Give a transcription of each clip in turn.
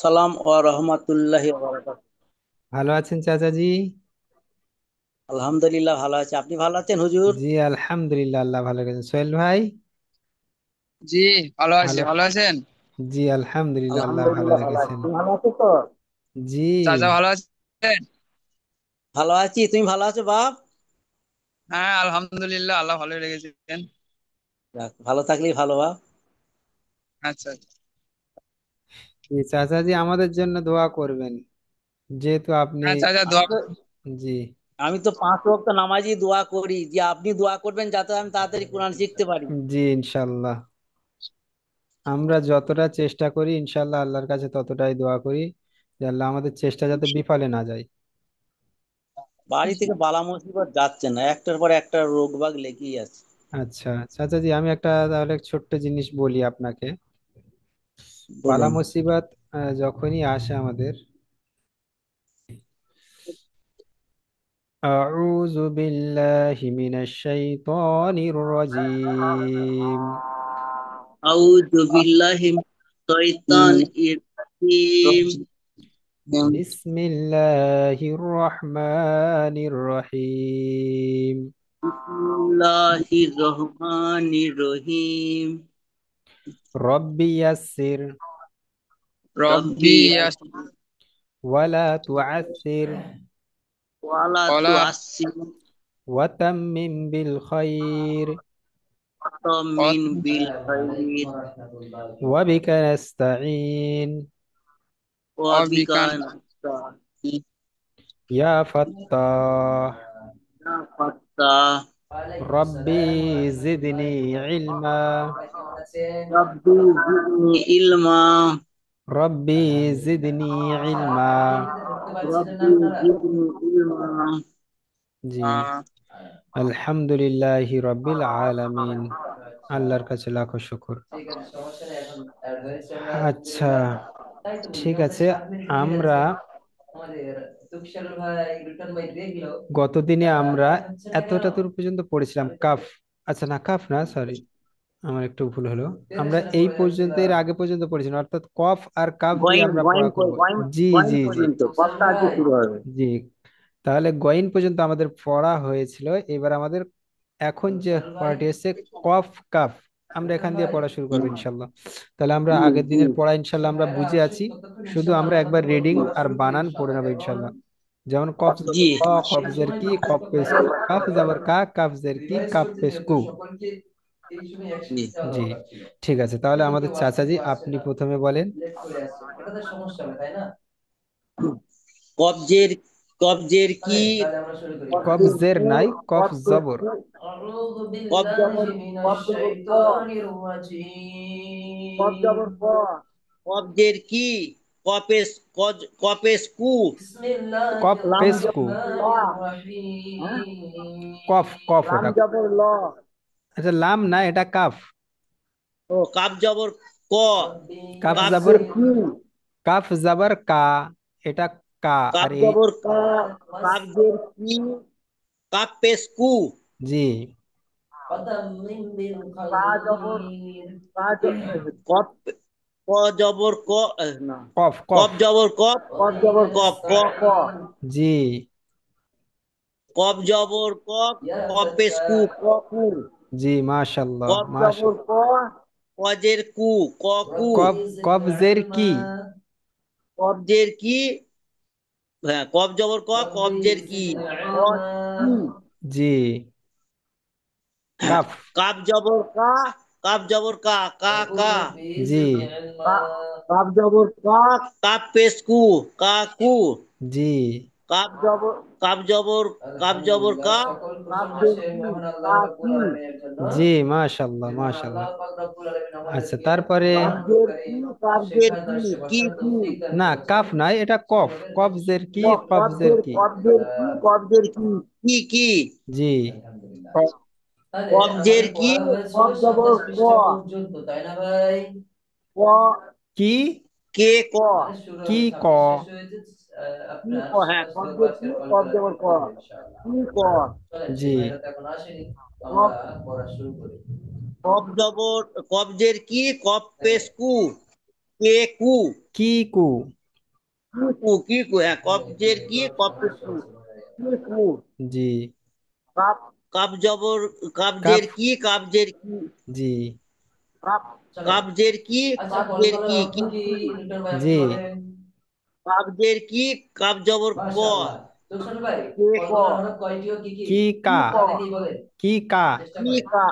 সালাম ও রহমতুল্লাহি ওয়া বারাকাতুহু। ভালো আছেন চাচাজি? আলহামদুলিল্লাহ ভালো আছে, আপনি ভালো আছেন হুজুর? জি আলহামদুলিল্লাহ, আল্লাহ ভালো রেখেছেন। সোহেল ভাই জি, ভালো আছি। ভালো? ভালো আছেন? জি আলহামদুলিল্লাহ, আল্লাহ ভালো আলহামদুলিল্লাহ ভালো আছি, রেখেছেন। তুমি ভালো আছো তো? জি চাচা ভালো আছেন? ভালো আছি, তুমি ভালো আছো বাপ? হ্যাঁ, আলহামদুলিল্লাহ, আল্লাহ ভালো রেখেছেন। যাক, ভালো থাকলেই ভালো বাপ। আচ্ছা আচ্ছা। জি, চাচাজি আমাদের জন্য দোয়া করবেন, যেহেতু আপনি। হ্যাঁ চাচা, আমি দোয়া। তো জি আমি তো 5 ওয়াক্ত নামাজি দোয়া করি যে আপনি দোয়া করবেন যাতে আমি তাড়াতাড়ি কোরআন শিখতে পারি। জি ইনশাল্লাহ, আমরা যতটা চেষ্টা করি ইনশাল্লাহ আল্লাহর কাছে ততটাই দোয়া করি যে আল্লাহ আমাদের চেষ্টা যাতে বিফলে না যায়। বাড়ি থেকে বালা মুসিবত যাচ্ছে না, একটার পর একটা রোগ বাগ লেগেই আছে। আচ্ছা চাচাজি, আমি একটা তাহলে ছোট্ট জিনিস বলি আপনাকে। বালা বলুন। মুসিবত যখনই আসে আমাদের, أعوذ بالله من الشيطان الرجيم. আউযু বিল্লাহি মিনাশ শাইতানির রাজিম। بسم الله الرحمن الرحيم. বিসমিল্লাহির রহমানির রহিম। رب يسر রব্বি রব্বি ولا تعسر ওয়ালা তু ওয়ালা আসিন وتمم بالخير মিন বিল খাইর وبك نستعين ওয়া বিকা অবিকান। নাস্তাইন يا فتاح ইয়া ফাত্তাহ। ربي زدني علما রব্বি জিদনি ইলমা। ربي زدني علما. রব্বি জিদনি ইলমা। জি আলহামদুলিল্লাহি রব্বিল আলামিন, আল্লাহর কাছে লাখো শুকর। আচ্ছা ঠিক আছে, আমরা গতদিনে আমরা এতটা দূর পর্যন্ত পড়েছিলাম কাফ। আচ্ছা না, কাফ না, সরি, আমার একটু ভুল হলো। আমরা এই পর্যন্ত, এর আগে পর্যন্ত পড়েছিলাম, অর্থাৎ কফ আর কাফ দিয়ে গয়েন আমরা গয়েন পড়া করব। গয়েন জি গয়েন জি জি পর্যন্ত কষ্ট আজকে শুরু হবে। জি। তাহলে গয়ন পর্যন্ত আমাদের পড়া হয়েছিল, এবার আমাদের এখন যে পড়াটি এসছে কফ কাফ, আমরা এখান দিয়ে পড়া শুরু করবো ইনশাল্লাহ। তাহলে আমরা জি আগের জি দিনের পড়া ইনশাল্লাহ আমরা বুঝে আছি, শুধু আমরা একবার রিডিং আর বানান পড়ে নেবো ইনশাল্লাহ। যেমন কফ জি জবর ক, কফজের কি, কফ পেশ কু, কাফ জবর কা, কাফজের কি, কাফ পেশ কু। জি। জি ঠিক আছে, তাহলে আমাদের চাচাজি আপনি প্রথমে বলেন। কবজের কবজের কি? কবজের কফজের কু। নাই, কফ কবজের জবর। কু। কব জবর কব জবর ক। কব জবর ক। কবজের কি? কপেস কপেস কু। কফ লাম পেশ কু। জবর লা। হ্যাঁ। কফ কফ লাম ওটা। জবর ল। আচ্ছা লাম না, এটা কাফ। ও কাব জবর ক। কাফ জবর, কাপের কি? কাফ জবর কা, এটা কা। কাব আর এই জবর কা। কাবজের কি? কাপেস কু। জি কা জবর কপ। ক জবর ক। না। কফ কফ। কপ জবর কপ। কপ জবর কপ ক। ক। জি কপ জবর ক। কপেস কু ক কু। জি মাশাল্লাহ কপ জবর মাশাল্লাহ। ক। কজের কু ক কু। কফ, কফজের কি। কবজের কি? হ্যাঁ, কব জবর ক। কবজের কি? ক কি? জি কাফ। কাপ জবর কা। কাপ জবর কা কা কা। জি কাপ জবর কা। কাপ পেশ কু কা কু। জি কাপ জবর কাপ জবর কাপ জবর কা। কাপের কি? কা কি? জি মাশাল্লাহ মাশাল্লাহ। আচ্ছা তারপরে, কাপের কি? কাপের কি? কি কি? না কাফ নাই, এটা কফ, কফজের কি, কফজের কবজের কি। কবজের কি? কবজের কি? কি কি? জি কবজের কি? কব জবর ক। ক। কি, কে ক। কি ক। কি ক, হ্যাঁ, কবজের কি? কব জবর ক। কি ক। জি কব। কব জবর কবজের কি? কব পেশ কু। কে কু। কি কু। কি কু, কি কু, হ্যাঁ, কবজের কি, কপের কু, কি কু। জি। কাপ, কাপ জবর, কাফ। কাবজের কি, কাবজের কি, জি। কাপ, কাবজের কি, কাবজের কি, কি কি। জি। কাবজের কি, কাব জবর ক, কে ক, কি কা। কি ক, কি কা। কি কা,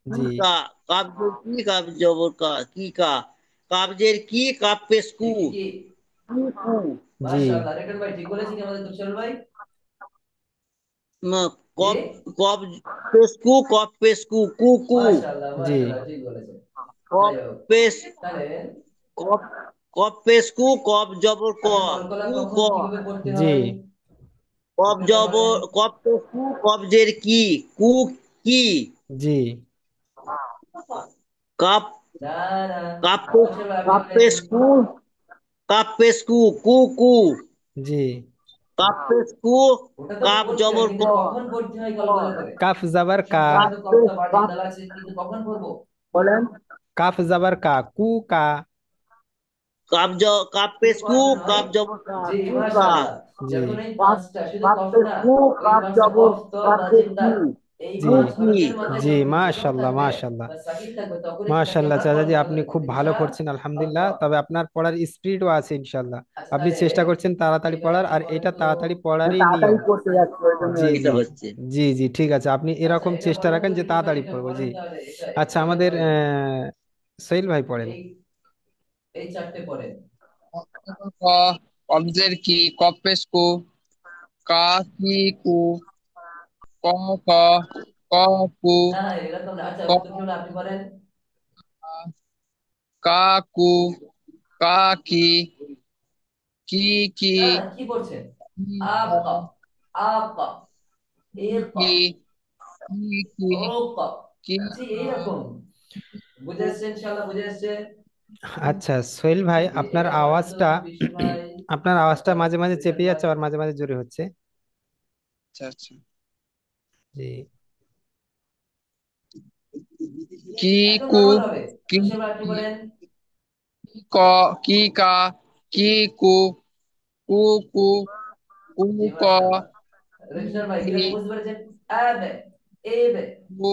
কি জি। কা। কাবজের কি, কাব জবর কা, কি কা। কাবজের কি, কাপ পেশ কু, কি কু। জি। ন, কপ, কপ পেশ কু, কপ পেশ কু, কু কু। জি। কপ পেশ, কপ, কপ পেশ কু, কপ জবর ক, কু ক। জি। কপ জবর, কপ পেশ কু, কবজের কি, কু কি। জি। কাপ, কাপ পেশ, কাপ পেশ কু, কাপ পেশ কু, কু কু। জি। কাপ পেশ কু, কাপ জবর ক, ক। কাফ জাবার কা। কাপ পেশ, কাপ, বলেন। কাফ জাবার কা, কু কা। কাপ জ, কাপ পেশ কু, কাপ জবর কা, কু কা। জি। কাপ, কাপ পেশ কু, কাপ জবর, কাপের কি, জি। কু কি। জি, মাশাল্লাহ মাশাল্লাহ। মাশাল্লাহ চাচাজি, আপনি খুব ভালো করছেন আলহামদুলিল্লাহ। তবে আপনার পড়ার স্পিডও আছে ইনশাল্লাহ। আপনি চেষ্টা করছেন তাড়াতাড়ি পড়ার, আর এটা তাড়াতাড়ি আমি পড়ারই নিয়ম। তাড়াতাড়ি করতে যাচ্ছি, ওই জন্য জি জি। এটা হচ্ছে। জি জি, ঠিক আছে, আপনি এরকম চেষ্টা রাখেন যে তাড়াতাড়ি পড়বো। জি। আচ্ছা, আমাদের সোহেল ভাই পড়েন। ক, কবজের কি, কপেশ কু, কা কি কু, ক খ, ক কু, ক কা কু, কা কি, কি কি, কি ক, কি কি, কি কি, কি ক, আচ্ছা সোহেল ভাই, আপনার আওয়াজটা আপনার আওয়াজটা মাঝে মাঝে চেপে যাচ্ছে, আর মাঝে মাঝে জোরে হচ্ছে। আচ্ছা আচ্ছা। জি। কি কু, কি কি, ক, কি কা, কি কু, কু কু, কু ক, কি কি, কু,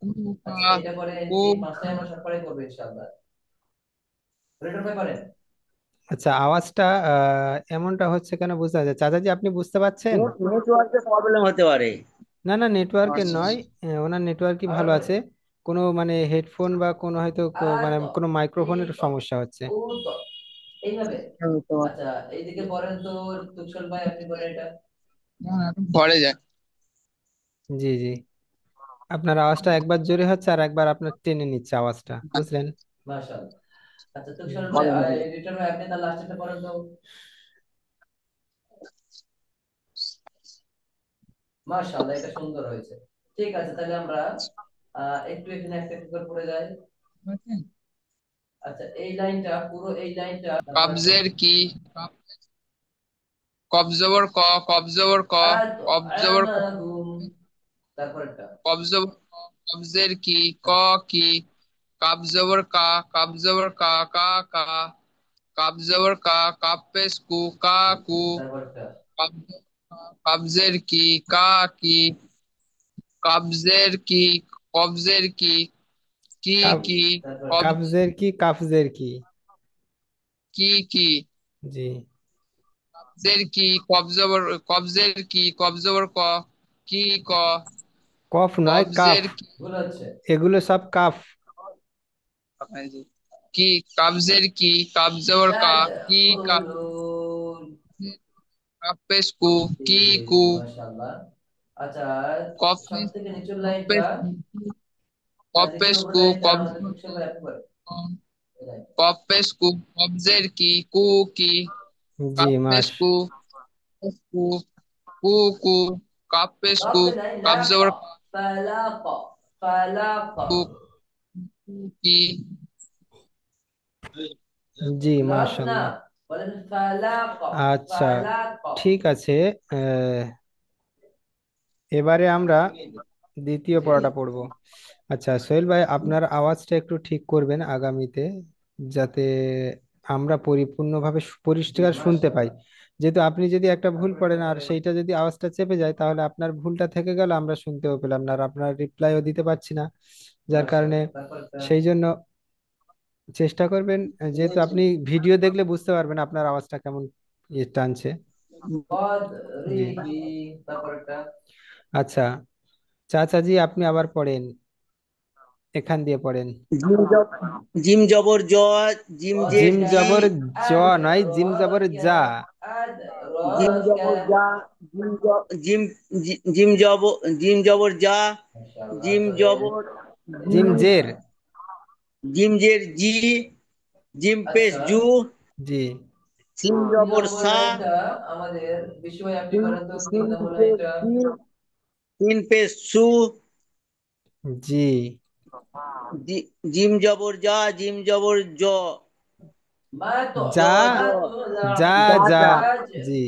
কু কা, কু কি। আচ্ছা, আওয়াজটা এমনটা হচ্ছে কেন বুঝতে পারছি। চাচাজি, আপনি বুঝতে পাচ্ছেন? নেটওয়ার্কের প্রবলেম হতে পারে। না না, নেটওয়ার্কের আচ্ছা নয়। আচ্ছা। ওনার নেটওয়ার্কই ভালো আছে। কোনো মানে হেডফোন বা কোনো হয়তো মানে কোনো মাইক্রোফোনের সমস্যা হচ্ছে। এখন ঘরে যায়। জি জি। আপনার আওয়াজটা একবার জোরে হচ্ছে, আর একবার আপনার টেনে নিচ্ছে আওয়াজটা, বুঝলেন? হবে হবে। কবজের কি, কবজবর ক, কবজবর ক, কবজবর ক, কবজবর ক, কবজের কি, ক কি, কাবজবর কা, কাবজবর কা, কা কা, কাবজবর কা, কাপেস কু, কা কু, কাবজের কা, কাবজের কি, কা কি, কাবজের কি, কবজের কি, কি কাব কি, কবজের কাবজের কি, কাফজের কি। কি কি, জি। কবজের কি, কবজবর, কবজের কি, কবজবর ক, কি ক, কফ নয়, কাফ। কবজের কি, এগুলো সব কাফ। কি, কাবজের কি, কাবজবর কা, কি কা, কাপেস কু, কি কু, কফিস, কফেস কফেস কু, কবজবর ক, কফেস কু, কবজের কি, কু কি, জি কাপেস মাস। কু, কু, কু কু, কাপেস কু, কাবজবর কা, কু, কু কি। জি মাশাল্লাহ। আচ্ছা, ঠিক আছে। আহ, এবারে আমরা দ্বিতীয় পড়াটা পড়বো। আচ্ছা সোহেল ভাই, আপনার আওয়াজটা একটু ঠিক করবেন আগামীতে, যাতে আমরা পরিপূর্ণভাবে পরিষ্কার শুনতে পাই। যেহেতু আপনি যদি একটা ভুল করেন আর সেইটা যদি আওয়াজটা চেপে যায়, তাহলে আপনার ভুলটা থেকে গেল, আমরা শুনতেও পেলাম না আর আপনার রিপ্লাইও দিতে পারছি না। যার কারণে সেই জন্য চেষ্টা করবেন, যেহেতু আপনি ভিডিও দেখলে বুঝতে পারবেন আপনার আওয়াজটা কেমন টানছে। জি। আচ্ছা, চাচাজি আপনি আবার পড়েন, এখান দিয়ে পড়েন। জিম জব- জিম জবর জ, জিম জের জিম জি, জবর জ নয়, জিম জবর যা। জিম জবর যা, জিম জিম জব, জিম জবর যা, জিম জবর জি, জিম জের। জিম জের জি, জিম পেশ জু, জি। সিন জবর সা, সিন সিন পেশ সি, সিন পেশ সু, জি। জিম জবর যা, জিম জবর জ, জ যা। জ, যা যা যা। যা, জি।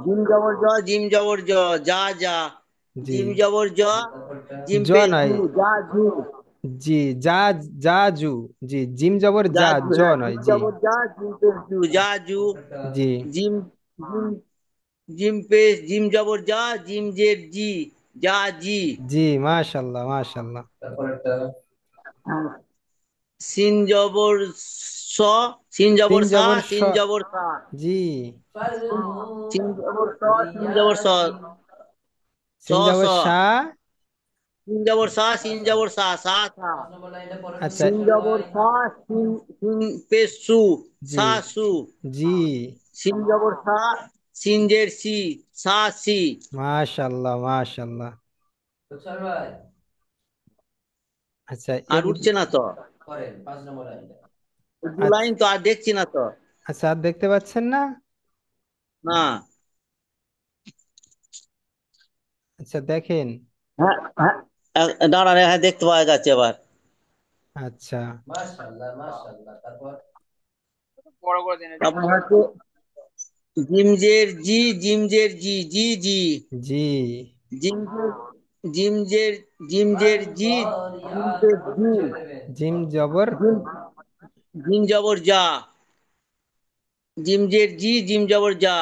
জিম জবর জ, জিম জবর জ, যা যা, জি। জিম জবর জ, জিম জ পেশ নয়। জু, যা জু, জি। যা। যা জু। জি, জিম জবর যা যা, জু, জ হ্যাঁ নয়। জিম জি। জবর যা, জিম পেশ জু, যা জু, জি। জিম জিম জিম পেশ, জিম জবর যা, জিম জের জি, যা জি, জি, মাশাল্লাহ মাশাল্লাহ। সিন জবর স, সিন তিন জবর সা, জবর স। সিন জবর সা, জি। সিন জবর স, সিন জবর স, স সিন স, জবর সা। সিন জবর সা, সিন জবর সা, সা সা, আচ্ছা। সিন জবর সা, সিন সিন পেশ সু, জি। সা সু, জি, সিন জবর সা, সিন জের সি, সা সি। মাশাল্লাহ মাশাল্লাহ। আচ্ছা আর উঠছে না তো, দু আচ্ছা। লাইন তো আর দেখছি না তো। আচ্ছা, আর দেখতে পাচ্ছেন না? না, আচ্ছা, দেখেন। হ্যাঁ হ্যাঁ, দাঁড়ান, হ্যাঁ দেখতে পাওয়া যাচ্ছে এবার। আচ্ছা। বড় করে দেন একটু। তারপর হচ্ছে জিমজের জি, জিমজের জি, জি জি, জি। জিমজের জিমজের জিমজের জি, জিমজের জু, জিম জবর। জিম জিম জবর যা, জিমজের জি, জিম জবর যা,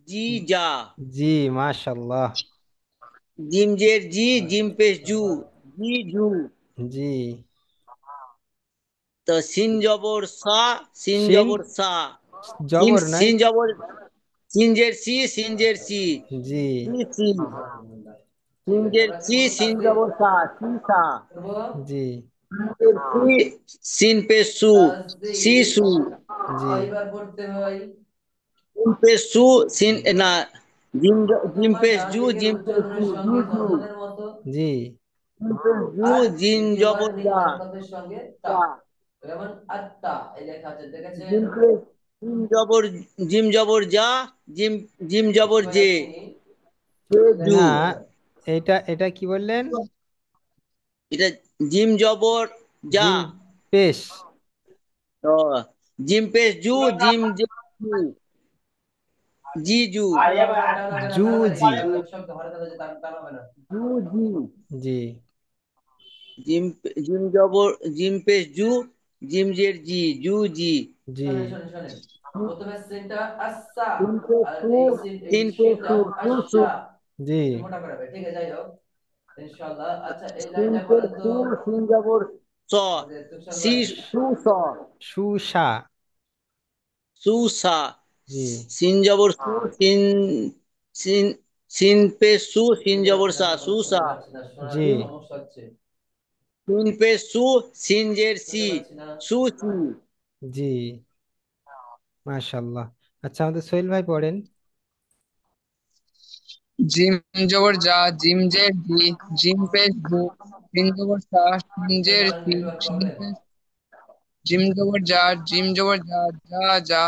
জি যা, জি, মাশাল্লাহ। জিমজের জি, জিম পেশ জু, জি জু। জি। তো সিন জবর সা, সিন শিন জবর সা, সিন জবর নাই। সিন জবর, সিনজের সি, সিনজের সি, জি। সি সি, সিনজের সি, সিন জবর সা, সি সা, জি। সিনজের সি, সিন পেশ সু, সি সু, জি। জিম পেশ সু, সিন না, জিম জিম পেশ জু, জিম পেশ সু, জু জু, জি। জিম পেশ জু, জিম জবর যা, যা, জিম পেশ, জিম জবর, জিম জবর যা, জিম জিম জবর জে, জে জু। না, এটা এটা কি বললেন? এটা জিম জবর যা, জিম পেশ। তো জিম পেশ জু, জিম জে জু, জি জু, জু। জি। জু জি, জি। জিম জিম জবর, জিম পেশ জু, জিম জের জি, জু জি, জি। সিন পেশ সু, সিন পেশ সু, সু সু, জি। সিন পেশ সু, সিন জবর স, সি সু স, সুসা। সু সা, জি। সিন জবর সু, সিন সিন, সিন পেশ সু, সিন জবর সা, সু সা, জি। সিন সিন পেশ সু, সিন জের সি, সু সি। জি, মাশাল্লাহ। আচ্ছা, আমাদের সোহেল ভাই পড়েন। জিম জবর যা, জিম জের জি, জিম পেশ জু, সিন জবর সা, সিন জের সি, সিন পেশ, জিম জবর যা, জিম জবর যা, যা যা,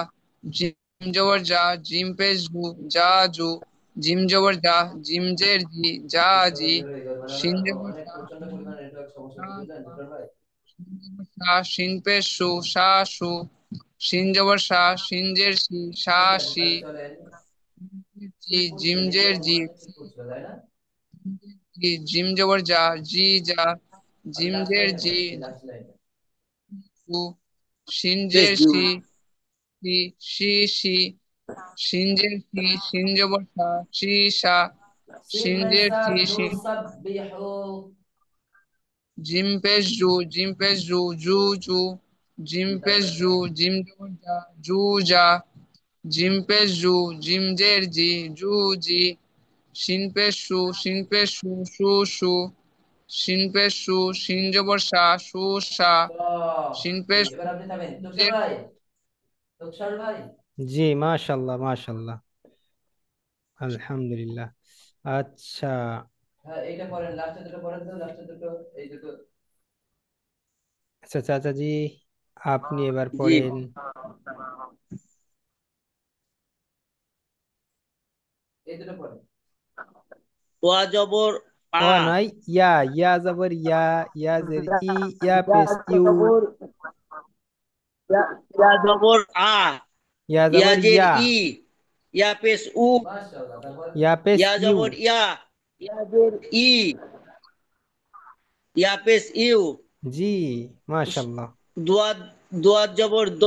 জিম জবর যা, জিম পেশ জু, যা জু, জিম জবর যা, জিম জের জি, যা জি, সিন জবর সা, সিন, সা সা, সিন জবর সা, সিন পেশ সু, সা সু, সিন জবর সা, সিন জের সি, সা সি, জি, জিম জের জি, জি, জিম জবর যা, জি যা, জিম জের জি, জু, পেশ সিনজের দু। সি, সি, সি, সি, সিনজের সি, সিনজবর সা, সি, সা, سين সিনজের সি, يسبحوا সিন, سبحوا. জিম পেশ জু, জিম পেশ জু, জু, জু, জিম পেশ জু, জিম জবর জা, জু, জা, জিম পেশ জু, জিম জের জি, জু, জি, শিন পেশ সু, শিন পেশ সু, সু, সু, শিন পেশ সু, শিন জবর সা, সু, সা, শিন পেশ এবার আপনি থামেন তোকসার জের, ভাই, তোকসার ভাই। জি, মাশাল্লাহ মাশাল্লাহ, আলহামদুলিল্লাহ। আচ্ছা, হ্যাঁ এইটা পড়েন, লাস্টের দুটো পড়েন তো, লাস্টের দুটো, এই দুটো, আচ্ছা চাচাজি, আপনি এবার জি। পড়েন। এই দুটো পড়েন। ওয়া জবর ও আ। নয়, ইয়া, ইয়া জবর ইয়া, ইয়া জের ই, ইয়া ইয়া পেশ ইউ, জবর ইয়া, ইয়া জবর আ। ইয়া জবর ইয়াজের ইয়া, ই, ইয়া পেশ উ। মাশাআল্লাহ, তারপর ইয়া পেশ ইয়া ইউ। জবর ইয়া, ইয়াজের ই, ইয়া পেশ ইউ। জি, মাশাল্লাহ। দোয়াদ, দোয়াদ জবর দ,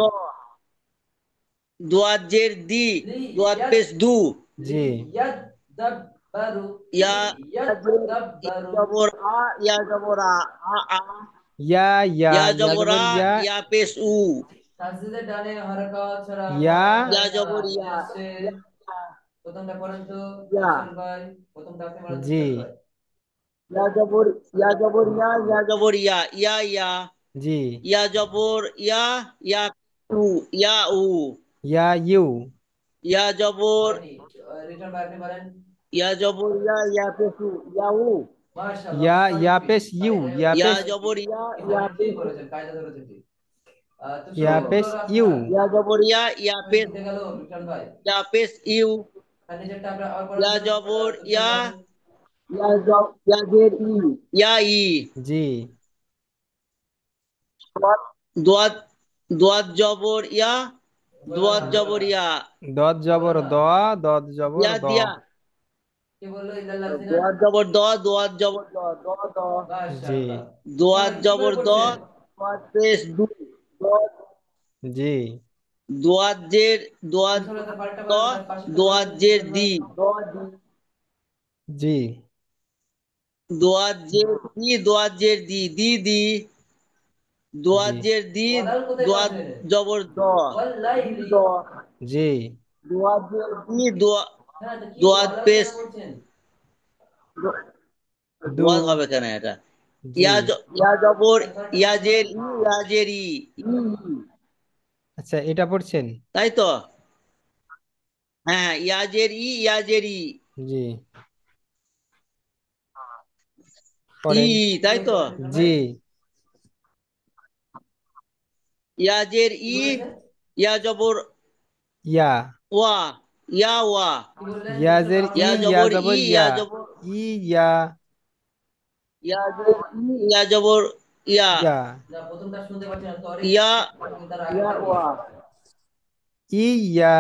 দোয়াদ জের দি, লি দোয়াদ ইয়াদ, পেশ দু। জি, লি ইয়াদ দাব্বারু, ইয়া, লি ইয়াদ ইয়াজের ই দাব্বারু। জবর আ, ইয়া জবর আ, আ আ। ইয়া, ইয়া, ইয়া ইয়া জবর জবর আ, ইয়া, ইয়া পেশ উ। তাসদিদের ডানে হরকত ছাড়া ইয়া, পড়া ইয়া যায় না। জবর বুঝে ইয়া, আসছে? ইয়া, প্রথমটা পড়েন তো ইয়া। তোকসার ভাই, প্রথমটা আপনি পড়েন জি, তোকসার ভাই। ইয়া জবর, ইয়া জবর ইয়া, ইয়া জবর ইয়া, ইয়া ইয়া। জি, ইয়া জবর ইয়া, ইয়া উ, ইয়া উ। ইয়া ইউ, ইয়া জবর, হয়নি, রিটার্ন ভাই আপনি বলেন। ইয়া জবর ইয়া, ইয়া পেশ উ, ইয়া উ। মাশাআল্লাহ, ইয়া, সরি ইয়া রিপিট পেশ ভাই, ইউ, ইয়া ইয়া পেশ, জবর ইয়া, কিন্তু ইয়া আপনি ঠিক পেশ উ। বলেছেন, কায়দা ধরেছেন ঠিক। তোকসার ইয়া ভাই ভুল পেশ হলো ইউ। আপনার। ইয়া জবর ইয়া, ইয়া পয়েন্ট পেশ, জিতে গেল রিটার্ন ভাই। ইয়া পেশ ইউ। আর নিজেরটা আপনার আর পড়েন ইয়া তো জবর তোকসার ইয়া, ভাই। ইয়া ইয়া জের ই, ইয়া ই। জি, দোয়াদ, দোয়াদ জবর ইয়া, বললাম দোয়াদ না, বললাম জবর না, ইয়া। দদ বললাম জবর না। দ, দদ জবর দিয়া দ, দিয়া। কি বললো ইল্লাল্লাযিনা? দোয়াদ জবর দ, দোয়াদ জবর দ, দ দ। জি, মাশাআল্লাহ। তোকসার দোয়াদ ভাই কি করে জবর দ, পড়ছেন? দোয়াদ পেশ দু, দ। জি, দোয়াদ জের, দোয়াদ তোকসার ভাই তার পাল্টা দ, পড়েন, তার পাশেরটা পড়েন দোয়াদ তো জের তোকসার ভাই। দি, দ দি। জি, দোয়াদ জের দি, দোয়াদ জের দি, দি দি। জি, দোয়াদ জের দি, ওয়ালাল কোথায় দোয়াদ পাচ্ছেন? জবর দ, দি ওয়াল্লাইলি। দ। জি, দোয়াদ জের দি, দোয়া, হ্যাঁ তো কি দোয়াদ ওয়ালাল পেশ, কেন বলছেন? দু, দোয়াদ হবে কেন এটা? জি। ইয়া জবর, তার পরেরটা পড়েন তো। ইয়াজের ই, ইয়াজের ই, ই ই। আচ্ছা, এটা পড়ছেন? তাই তো? হ্যাঁ, ইয়াজের ই, ইয়াজের ই, জি, ই পড়েন। ই, তাই তো? রিটার্ন জি, ভাই ইয়াজের কি ই, বলেছে? ইয়া জবর ইয়া, ওয়া, ইয়া ওয়া। কি বললেন তোকসার ভাই ইয়াজের আমার ই, ইয়া বলেন। ইয়া জবর ই, জবর ইয়া ইয়া, জবর, ই, ইয়া, ইয়াজের ই, ইয়া জবর ইয়া, ইয়া, না প্রথমটা শুনতে পাচ্ছি না, তরিক ইয়া, তার ইয়া আগেরটা কি? ওয়া। ই, ইয়া,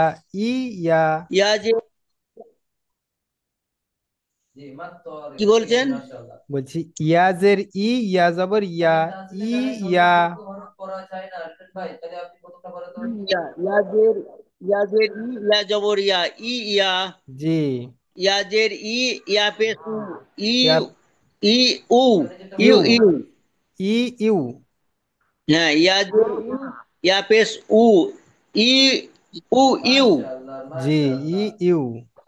ই, ইয়া। ইয়াজের, জি মাত্র কি পেয়ে বলছেন? গেছেন মাশাআল্লাহ। বলছি ইয়াজের ই, ইয়া জবর ইয়া, দেখেন তাহসিনের ই, ডানে ইয়া। যতটুকু হরফ পড়া যায় না রিটার্ন ভাই, তাহলে আপনি প্রথমটা পড়েন তো। ইয়া, ইয়াজের, ইয়াজের ই, ইয়া জবর ইয়া, ই ইয়া। জি, ইয়াজের ই, ইয়া পেশ উ, ই, ইয়া, ই উ, এবার নিজেরটা ইউ ইউ, পড়েন। ইউ। ই, ইউ। হ্যাঁ, ইয়াজের ই, ইয়া পেশ উ, ই, উ ইউ, মাশাআল্লাহ, জি, ই, মাশাআল্লাহ। ইউ।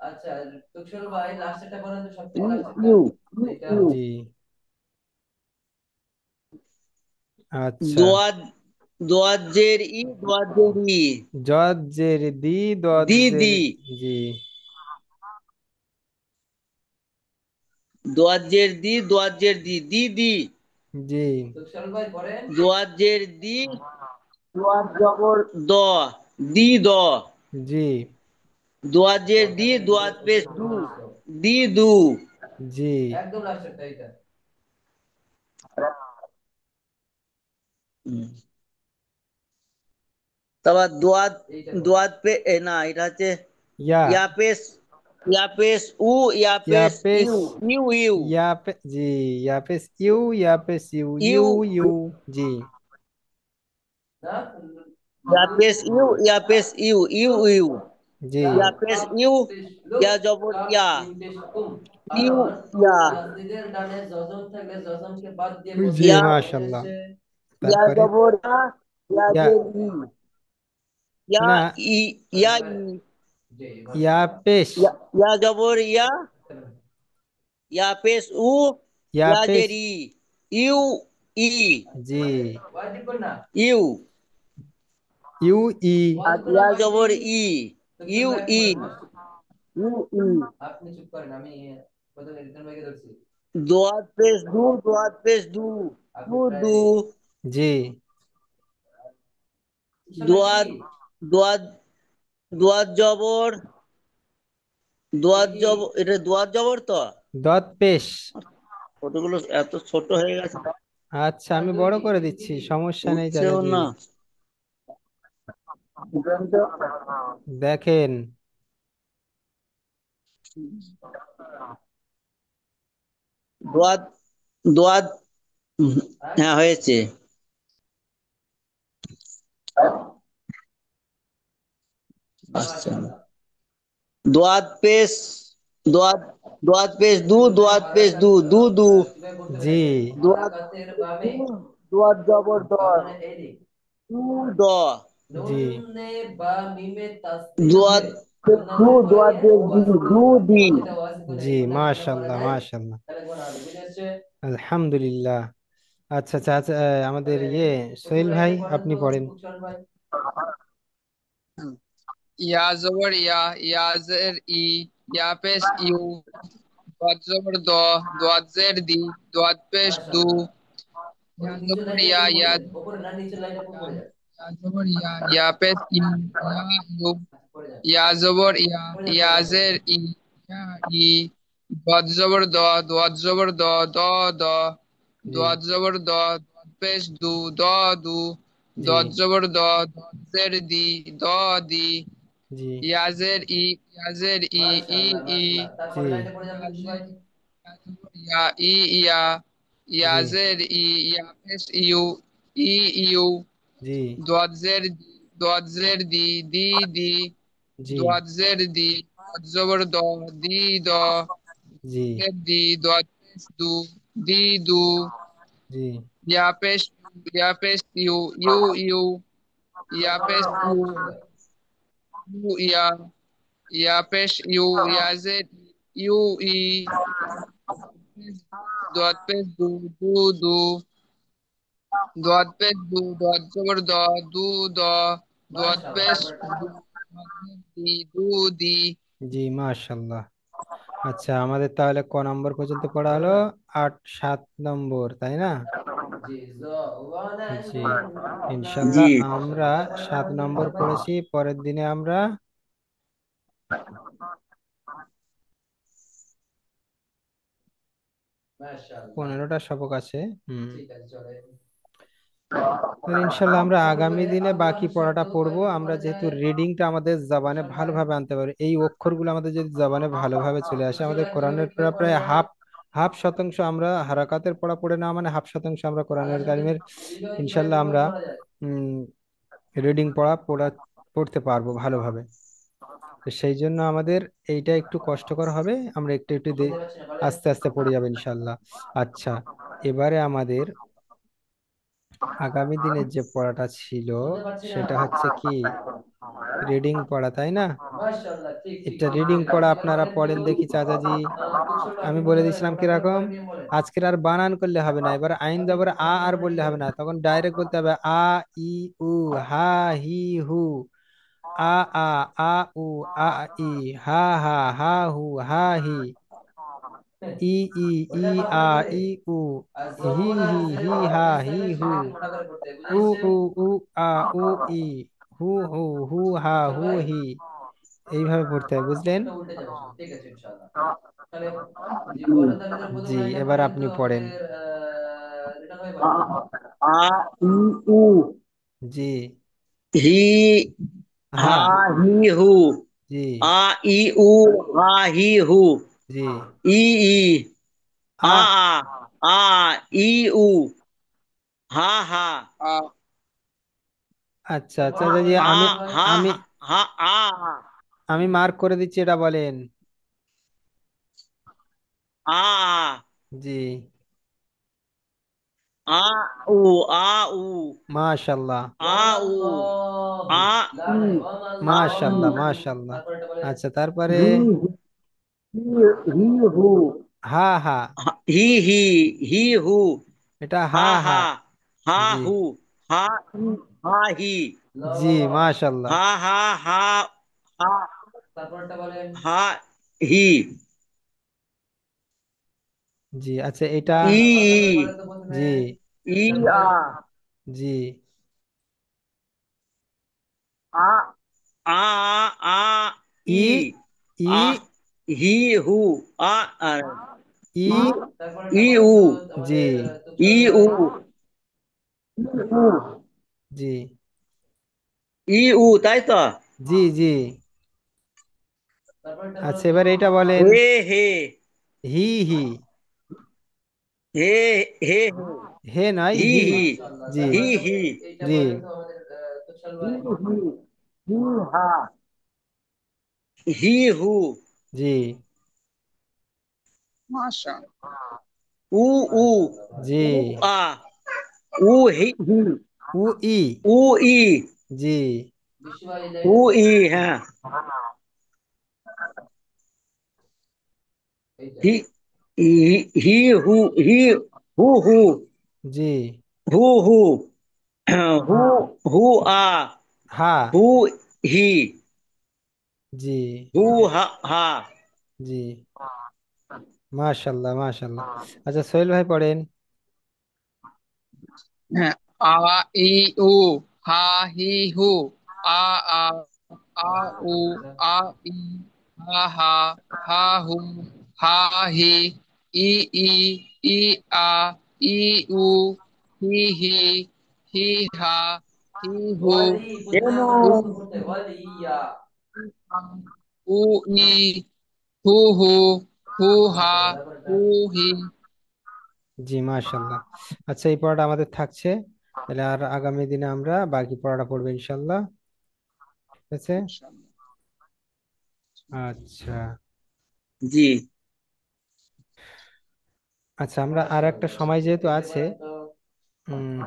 আচ্ছা তুকসল ভাই লাস্টেরটা পড়েন তো, সব ই থেকে লাস্টেরটা, ইউ, ইউ এইটা। ইউ। জি, আচ্ছা। দোয়াদ, দোয়াদ জের ই, দোয়াদ জের ই, জদ জের দি, দদ দি জের, দি। জি, দোয়াদ জের দি, দোয়াদ জের দি, দি দি। জি, তুকসল ভাই পড়েন। দোয়াদ জের দি, দোয়াদ জবর দ, দি দ। জি, দোয়াদ জের দরকার দি, নেই তো, দোয়াদ পেশ তুকসল দু, ভুল আসলো। দি দু। জি, একদম লাস্টেরটা এইটা। হুম। তারপর দোয়াদ, এইটা পড়েন। দোয়াদ পে না, এটা হচ্ছে ইয়া, ইয়া পেশ, ইয়া পেশ উ, ইয়া ইয়া পেশ পেশ, ইউ, ইউ ইউ, ইয়া পে, জি, ইয়া পেশ ইউ, ইয়া পেশ ইউ, ইউ। ইউ, ইউ। জি, না ইয়া পেশ ইউ, ইয়া পেশ ইউ, ইউ ইউ, জি ইয়া পেশ ইউ, লুক, ইয়া জবর কাফ ইয়া, ইউ পেশ কুম। ইউ কারণ ইয়া, তাসদিদের ডানে জজম থাকলে জজমকে বাদ দিয়ে জি বলতে ইয়া, হবে মাশাল্লাহ। বিদেশে। ইয়া তারপরে জবর ইয়া, ইয়া ইয়া, জের ই, ইয়া না, ই, ইয়া ই, জি ইয়া মাশাআল্লাহ। পেশ, ইয়া, ইয়া জবর ইয়া, ইয়া পেশ উ, ইয়া ইয়া পেশ, জের ই, ইউ ই, জি, ওয়াজিব কোন না? ইউ, ইউ ই, আর ওয়াজিব কোন না ইয়া ওয়াজিব? জবর ই, তুফসিল ইউ ভাই আপনি ই, বলেন না। ইউ ই, আপনি চুপ করেন, আমি প্রথমে রিটন ভাইকে ধরছি। দোয়াত পেশ দু, দোয়াত পেশ দু, আপনি দু প্রায় দু, জি, সমস্যা কি? দোয়াত, দোয়াত, দোয়াত জবর, কি দোয়াত কি? জবর, এটা দোয়াত জবর তো, দত পেশ। কতগুলো এত ছোট হয়ে গেছে, আচ্ছা আর আমি বড় দুইটি করে দুইটি দিচ্ছি, দুইটি। সমস্যা নেই উঠছেও চাচাজি। না। দেখেন, দোয়াত, দোয়াত, আর হ্যাঁ হয়েছে। আচ্ছা, মাশাআল্লাহ। দোয়াত পেশ, দোয়াত, দোয়াত পেশ দু, শিবু ভাই দোয়াত পেশ হারাকাত, দু, দু দু, শিবু ভাই বলতে জি, পেরেছে দোয়াত হারাকাতের পেশ দু, বামে দোয়াত জবর দ, বা মানে এদিক দু দ, জি, নুনে বা মিমে তাসদিদ দোয়াত হলে পেশ দু, গুণাকে দোয়াত পড়িয়ে পেশ দি, ওয়াজিবুল, দু দি, প্রতিটা ওয়াজিবুল জি এই গুণাকে গুণা করা মাশাল্লাহ যায়, মাশাল্লাহ, তাহলে গুণা হবে। বুঝে আসছে? আলহামদুলিল্লাহ। আচ্ছা আচ্ছা আচ্ছা, আমাদের তাহলে সোহেল উৎপল ভাই ভাই এটা পড়েন আপনি তো, পড়েন। উৎপল ভাই। ইয়া জবর ইয়া, ইয়া জের ই, ইয়া পেশ ইউ, দোয়াত জবর দ, দোয়াত জের দি, দোয়াত পেশ দু, মাশাআল্লাহ। ওই ইয়া নিচের জবর লাইনটা ইয়া, কোন ইয়া পড়বে? জবর উপরে না নিচের লাইনটা কোন ইয়া, পড়ে যাবে? ইয়া জবর ইয়া, ইয়া পেশ ইউ, ইয়া ইউ, আচ্ছা পড়ে যান, ইয়া জবর ইয়া, ইয়া পড়ে যান, পড়ে জের যান। ই, ইয়া ই, দোয়াত জবর দ, দোয়াত জবর দ, দ দ, জি, দোয়াত জবর দ, দোয়াত পেশ দু, দ দু, জি, দোয়াত জবর দ, দোয়াত জের দি, দ দি, জি, ইয়াজের ই, ইয়াজের ই, ই মাশাআল্লাহ ই, মাশাআল্লাহ। জি, তারপরে লাইনটা পড়ে যান তো শিবু ইয়াজের ভাই। ই, ইয়া ই ইয়া, জি, ইয়াজের ই, ইয়াপেশ ইউ, ই ইউ, জি, দোয়াজের দি, দোয়াজের দি, দি দি, জি, দোয়াজের দি, দোয়াজবর দ, দি দ, জি, দোয়াজের দি, দোয়াজের দু, দি দু, জি, ইয়াপেশ, ইয়াপেশ ইউ, ইউ ইউ, ইয়াপেশ ইউ, মাশাআল্লাহ শিবু ভাই। ইউ ইয়া, ইয়াপেশ ইউ, ইয়াজের ইউ ই, দোয়াত পেশ দু, দু দু, দোয়াত পেশ দু, দোয়াত জবর দ, দু দ, দোয়াত মাশাআল্লাহ পেশ তারপরটা। দু, দোয়াত পেশ দি, দু দি। জি মাশাল্লাহ। আচ্ছা আমাদের তাহলে ক নম্বর পর্যন্ত পড়া হলো? 8 7 নম্বর, তাই না? জি জওয়ানান জি, জি, ইনশাল্লাহ আমরা মাশাআল্লাহ 7 নম্বর তারপরে পড়েছি, পরের দিনে আমরা মাশাআল্লাহ। 15টা সবক আছে। হুম, ঠিক আছে চলে। তো ইনশাল্লাহ আমরা তারপরে আগামী দিনে বাকি আবওয়ার পড়াটা শব্দ পড়বো। কয়ভাবে আমরা পড়া যেহেতু যায়? রিডিংটা আমাদের জবানে সন্ধ্যায়। ভালোভাবে আনতে পারি, এই অক্ষরগুলো আমাদের যদি জবানে ভালোভাবে চলে আসে, তুলসী আমাদের ভাই কয়ভাবে কোরআনের কিভাবে প্রায় পড়া প্রায় যায়? হাফ হাফ শতাংশ আমরা হারাকাতের পড়া পড়ে না, মানে হাফ শতাংশ আমরা আল্লাহর কোরআনের সাথে কারিমের হৃদয় কিভাবে ইনশাল্লাহ কিভাবে আমরা পড়া যায়? রিডিং পড়তে পারবো ভালোভাবে। তো সেই জন্য আমাদের এইটা একটু কষ্টকর হবে, আমরা একটু একটু শুনতে পাচ্ছি না বলেন। আস্তে আস্তে পড়ে যাবে ইনশাল্লাহ। আচ্ছা, এবারে আমাদের আগামী দিনের যে পড়াটা ছিল শুনতে পাচ্ছি না। সেটা হচ্ছে কি রিডিং পড়া, তাই না? মাশাআল্লাহ ঠিক ঠিক এটা ঠিক রিডিং ঠিক। পড়া এবার আপনারা বলেন তো পড়েন দেখি চাচাজি। তুলসী ভাই আমি আপনি বলে বলতে পারেন, দিয়েছিলাম আপনার কিরকম, পরের নিয়ম বলেন। আজকের আর বানান করলে হবে না, এবার আইন যাবার আর বললে হবে না, তখন ডাইরেক্ট বলতে হবে আ, ই, উ, হা, হি, হু, আ, আ, আ, উ, আ, ই, হা, হা, হা, হু, হা, হি, ই, ই, ই, ওটা ভালো আ, করে পড়ে। ই, উ, আর হি, জবর আর হি, জের হি, যেটা হা, পেশ হি, থাকবে হু, সেটা একটু মোটা করে পড়তে হবে। বুঝে উ, আসছে? উ, উ, আ, উ, ই, হু, হু, হু, হা, উৎপল হু, ভাই হি, এইভাবে পড়তে হয়, বুঝলেন? ওটা উল্টে যাবে সব। ঠিক আছে ইনশাআল্লাহ। তাহলে জি বলেন, তাহলে যে প্রথম জি, লাইনটা এবার পড়েন তো আপনি পড়েন। আমাদের রিটার্ন ভাই আ, বলেন। আ, ই, উ, জি, হি, হা, হ্যাঁ, হি, হু, জি, আ, ই, উ, হা, হি, হু, জি, ই, ই, আ, আ, আ, ই, উ, হা, হা, আ আচ্ছা আচ্ছা আচ্ছা, জি, হা আমি হা আমি হা হা আ আমি মার্ক করে দিচ্ছি, এটা বলেন। আ জি, আ উ আ উ মাশাল্লাহ, আ উ ওয়ামাল্লাহু আ লা ই নাই আ মাশাল্লাহ, ই ওয়ামাল্লাহু। মাশাল্লাহ। তারপরটা বলেন। আচ্ছা, তারপরে হি হি হি হু হা হা, হি হি হি হু এটা হা হা হা। হা হা জি হু হা ই হা হি ল। জি, মাশাল্লাহ। হা হা হা হা তারপরটা বলেন। হা হি জি, আচ্ছা, এটা ই তারপরটা ই বলেন তো প্রথমে। জি ই আ তারপরে জি আ আ আ ই ই ই আ হি হু আ ই ই তারপরটা ই বলেন উ তো জি আমাদের ই তুষার উ ভাই। ই উ জি ই উ তাই তো জি জি। তারপরটা বলেন আচ্ছা, তো এবার এটা বলেন। হে হে হি হি, হে হে হে নয়, হি হি। হি মাশাআল্লাহ। জি হি তারপরটা হি এইটা জি বলেন তো আমাদের তুষার হি ভাই। হি হি হা হি হু জি মাশাআল্লাহ। উ উ মাশাআল্লাহ জি উ মাশাআল্লাহ। আ উ হি হি উ ই উ ই জি বিশ্ব ভাই লাইন উ আছে। ই হ্যাঁ এইটা। হি হি হি হু হি হু হু জি হু হু হু হু আ হা হু হি জি হু হা হা জি, মাশাল্লাহ মাশাল্লাহ। আচ্ছা, সোহেল ভাই পড়েন। হ্যাঁ, আ ই উ হা হি হু আ আ আ উ আ ই হা হা হা হু হা হি ই ই ই আ ই উ হি হি হি হা হি হু ওয়ালি প্রথমে কেন আমরা উ বন্ধ করতে হয়। ওয়ালি ইয়া। উ ই হু হু হু হা মাশাআল্লাহ। তারপরটা হু হি। জি, মাশাল্লাহ। আচ্ছা, এই পড়াটা আমাদের থাকছে, তাহলে আর আগামী দিনে আমরা বাকি পড়াটা পড়বো ইনশাল্লাহ। ঠিক আছে। আচ্ছা জি আচ্ছা, আমরা আর একটা মাশাআল্লাহ। সময় যেহেতু এইটা আছে, বলেন তো। উম